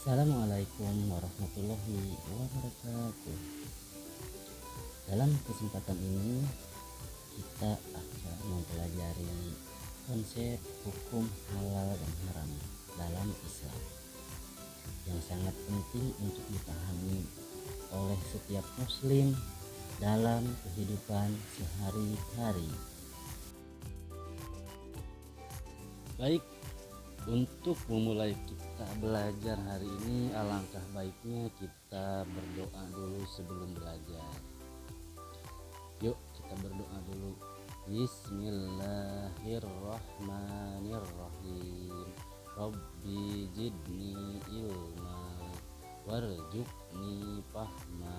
Assalamualaikum warahmatullahi wabarakatuh. Dalam kesempatan ini kita akan mempelajari konsep hukum halal dan haram dalam Islam yang sangat penting untuk dipahami oleh setiap muslim dalam kehidupan sehari-hari. Baik, untuk memulai kita belajar hari ini, alangkah baiknya kita berdoa dulu sebelum belajar. Yuk kita berdoa dulu. Bismillahirrahmanirrahim. Rabbi jidni ilma warzuqni fahma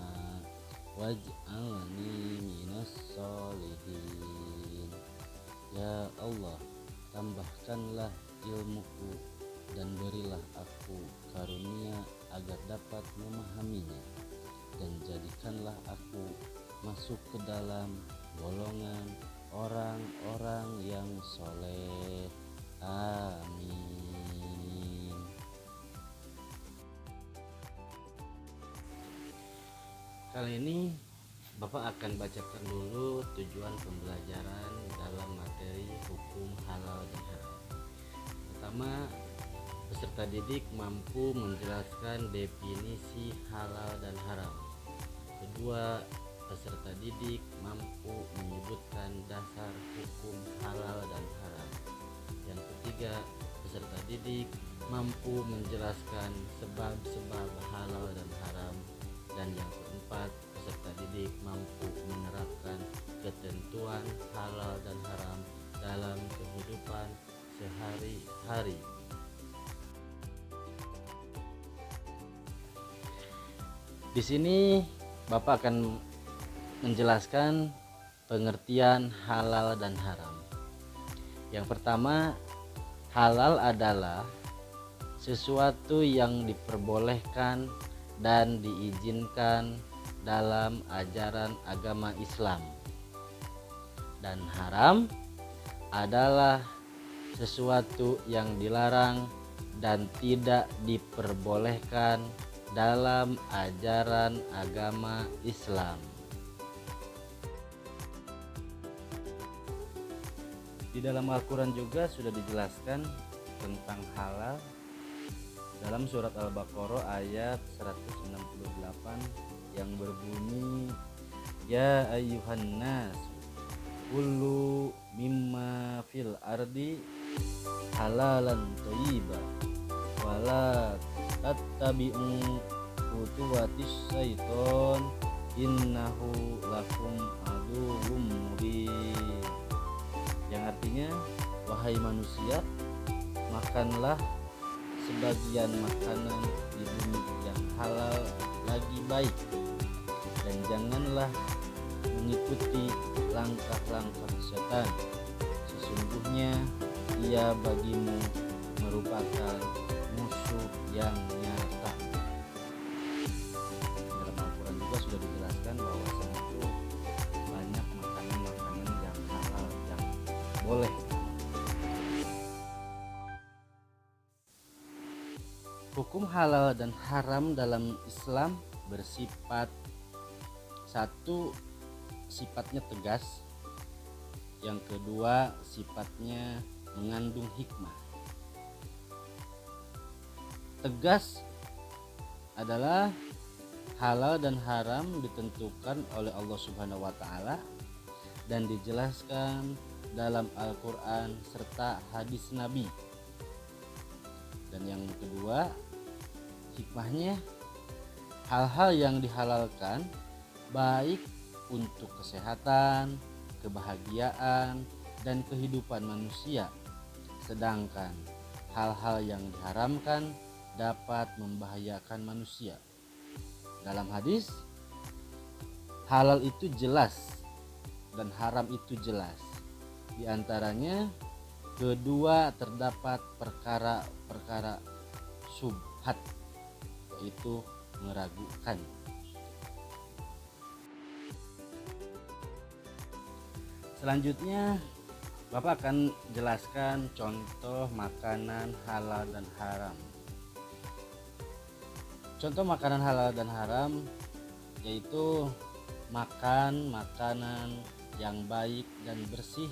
waj'alni minas solihin. Ya Allah, tambahkanlah ilmuku dan berilah aku karunia agar dapat memahaminya, dan jadikanlah aku masuk ke dalam golongan orang-orang yang soleh. Amin. Kali ini Bapak akan bacakan dulu tujuan pembelajaran dalam materi hukum halal dan haram. Pertama, peserta didik mampu menjelaskan definisi halal dan haram. Kedua, peserta didik mampu menyebutkan dasar hukum halal dan haram. Yang ketiga, peserta didik mampu menjelaskan sebab-sebab halal dan haram. Dan yang keempat, peserta didik mampu menerapkan ketentuan halal dan haram dalam kehidupan sehari-hari. Di sini Bapak akan menjelaskan pengertian halal dan haram. Yang pertama, halal adalah sesuatu yang diperbolehkan dan diizinkan dalam ajaran agama Islam. Dan haram adalah sesuatu yang dilarang dan tidak diperbolehkan dalam ajaran agama Islam. Di dalam Al-Quran juga sudah dijelaskan tentang halal dalam surat Al-Baqarah ayat 168 yang berbunyi, Ya ayyuhan nas kullu mimma fil ardi halalan thayyiba wala tattabi'u khutuwatis syaiton innahu lakum aduwwum mubin. Yang artinya, wahai manusia, makanlah sebagian makanan di bumi yang halal lagi baik, dan janganlah mengikuti langkah-langkah setan. Sesungguhnya ia bagimu merupakan musuh yang nyata. Dalam Al-Quran juga sudah dijelaskan bahwa itu banyak makanan-makanan yang halal yang boleh. Hukum halal dan haram dalam Islam bersifat satu, sifatnya tegas. Yang kedua, sifatnya mengandung hikmah. Tegas adalah halal dan haram ditentukan oleh Allah Subhanahu wa taala dan dijelaskan dalam Al-Qur'an serta hadis Nabi. Dan yang kedua, hikmahnya, hal-hal yang dihalalkan baik untuk kesehatan, kebahagiaan, dan kehidupan manusia, sedangkan hal-hal yang diharamkan dapat membahayakan manusia. Dalam hadis, halal itu jelas dan haram itu jelas. Di antaranya kedua terdapat perkara-perkara syubhat, yaitu meragukan. Selanjutnya Bapak akan jelaskan contoh makanan halal dan haram. Contoh makanan halal dan haram yaitu makan makanan yang baik dan bersih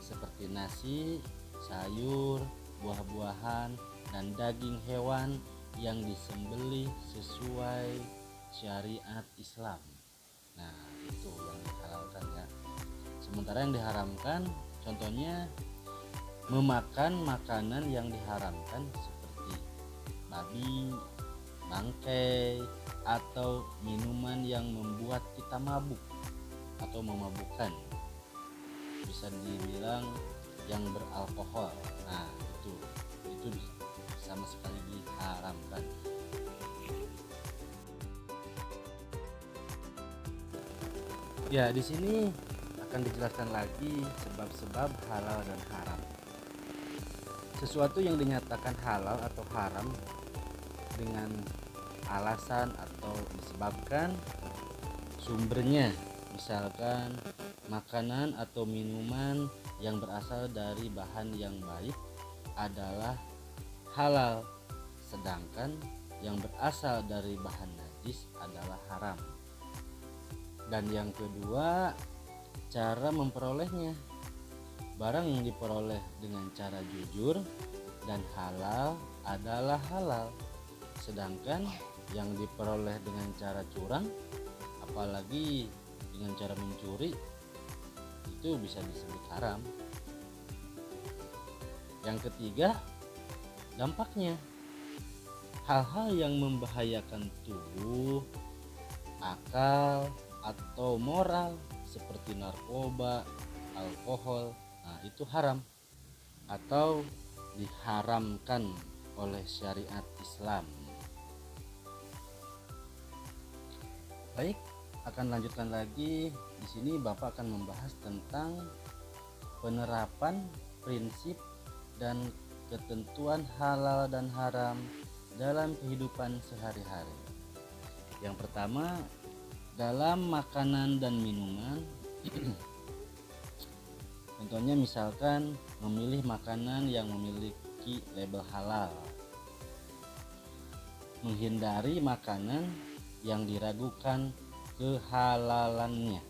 seperti nasi, sayur, buah-buahan, dan daging hewan yang disembelih sesuai syariat Islam. Nah, itu yang dihalalkan ya. Sementara yang diharamkan contohnya memakan makanan yang diharamkan seperti babi, bangkai, atau minuman yang membuat kita mabuk atau memabukkan, bisa dibilang yang beralkohol. Nah, itu sama sekali diharamkan. Ya, di sini akan dijelaskan lagi sebab-sebab halal dan haram. Sesuatu yang dinyatakan halal atau haram dengan alasan atau disebabkan sumbernya, misalkan makanan atau minuman yang berasal dari bahan yang baik adalah halal, sedangkan yang berasal dari bahan najis adalah haram. Dan yang kedua, cara memperolehnya. Barang yang diperoleh dengan cara jujur dan halal adalah halal, sedangkan yang diperoleh dengan cara curang, apalagi dengan cara mencuri, itu bisa disebut haram. Yang ketiga, dampaknya. Hal-hal yang membahayakan tubuh, akal, atau moral seperti narkoba, alkohol, nah itu haram atau diharamkan oleh syariat Islam. Baik, akan lanjutkan lagi. Di sini Bapak akan membahas tentang penerapan prinsip dan ketentuan halal dan haram dalam kehidupan sehari-hari. Yang pertama, dalam makanan dan minuman. Contohnya misalkan memilih makanan yang memiliki label halal, menghindari makanan yang diragukan kehalalannya.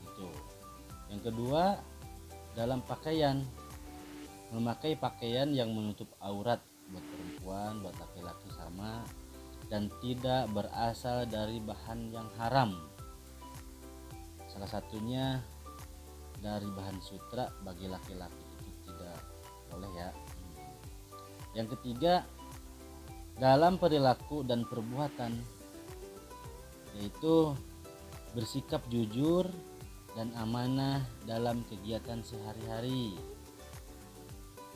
Itu. Yang kedua, dalam pakaian, memakai pakaian yang menutup aurat buat perempuan, buat laki-laki sama, dan tidak berasal dari bahan yang haram. Salah satunya dari bahan sutra bagi laki-laki itu tidak boleh ya. Yang ketiga, dalam perilaku dan perbuatan, yaitu bersikap jujur dan amanah dalam kegiatan sehari-hari.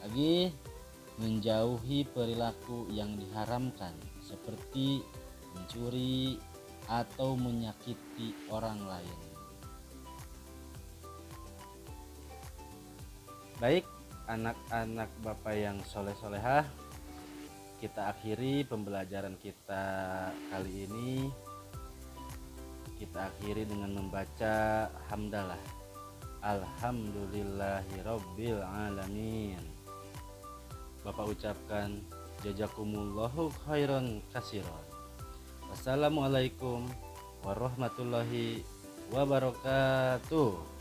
Lagi, menjauhi perilaku yang diharamkan seperti mencuri atau menyakiti orang lain. Baik, anak-anak Bapak yang soleh-solehah, kita akhiri pembelajaran kita kali ini. Kita akhiri dengan membaca hamdalah. Alhamdulillahirabbil alamin. Bapak ucapkan jazakumullahu khairan katsiran. Wassalamualaikum warahmatullahi wabarakatuh.